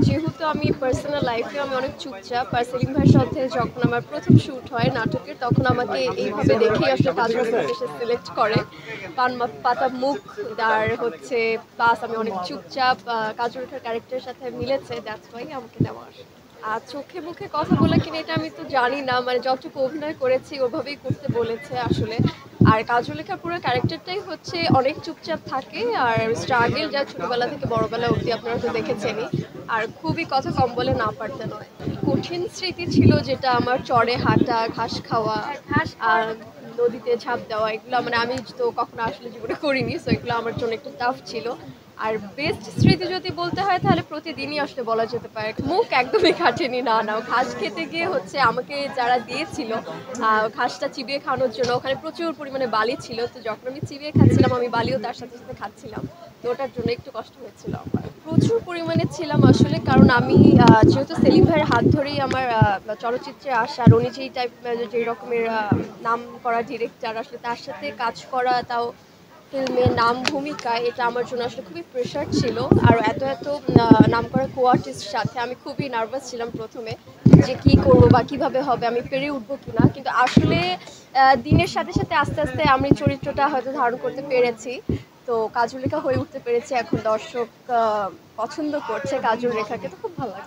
যেহেতু আমি পার্সোনাল লাইফে আমি অনেক চুপচাপ আর সেলিম ভাইয়ের সাথে যখন আমার প্রথম শ্যুট হয় নাটকের তখন আমাকে এইভাবে দেখেই আসলে কাজল রেখাকে সে সিলেক্ট করে। পাতা মুখ আর হচ্ছে প্লাস আমি অনেক চুপচাপ কাজল রেখার ক্যারেক্টারের সাথে মিলেছে, দ্যাটস ওয়াই আমাকে নেওয়া আসে। আর চোখে মুখে কথা বলে কিনা এটা আমি তো জানি না, মানে যতটুকু অভিনয় করেছি ওভাবেই করতে বলেছে আসলে। আর কাজলেখার পুরো ক্যারেক্টারটাই হচ্ছে অনেক চুপচাপ থাকে আর স্ট্রাগল যা ছোটবেলা থেকে বড়বেলা অবধি আপনারা তো দেখেছেনই। আর খুবই কথা কম বলে না পারতে নয়। কঠিন স্মৃতি ছিল যেটা আমার চড়ে হাঁটা, ঘাস খাওয়া, আর নদীতে ঝাঁপ দেওয়া, এগুলো মানে আমি তো কখনো আসলে জীবনে করিনি, সো এগুলো আমার জন্য একটু টাফ ছিল। আর বেস্ট স্মৃতি যদি বলতে হয় তাহলে প্রতিদিনই আসলে বলা যেতে পারে মুখ একদমই কাটেনি। না না, ঘাস খেতে গিয়ে হচ্ছে আমাকে যারা দিয়েছিল ঘাসটা চিবিয়ে খাওয়ানোর জন্য, ওখানে প্রচুর পরিমাণে বালি ছিল, তো যখন আমি চিবিয়ে খাচ্ছিলাম আমি বালিও তার সাথে সাথে খাচ্ছিলাম, তো ওটার জন্য একটু কষ্ট হয়েছিল আমার। প্রচুর পরিমাণে ছিলাম আসলে, কারণ আমি যেহেতু সেলিম ভাইয়ের হাত ধরেই আমার চলচ্চিত্রে আসা, আর উনি যেই টাইপ যেই রকমের নাম করা ডিরেক্টর, আসলে তার সাথে কাজ করা, তাও ফিল্মে নাম ভূমিকা, এটা আমার জন্য আসলে খুবই প্রেশার ছিল। আর এত এত নাম করা কো আর্টিস্ট সাথে আমি খুবই নার্ভাস ছিলাম প্রথমে, যে কি করব বা কিভাবে হবে, আমি পেরে উঠবো কিনা, কিন্তু আসলে দিনের সাথে সাথে আস্তে আস্তে আমি চরিত্রটা হয়তো ধারণ করতে পেরেছি। তো কাজল রেখা হয়ে উঠতে পেরেছে, এখন দর্শক পছন্দ করছে কাজল রেখাকে, তো খুব ভালো লাগে।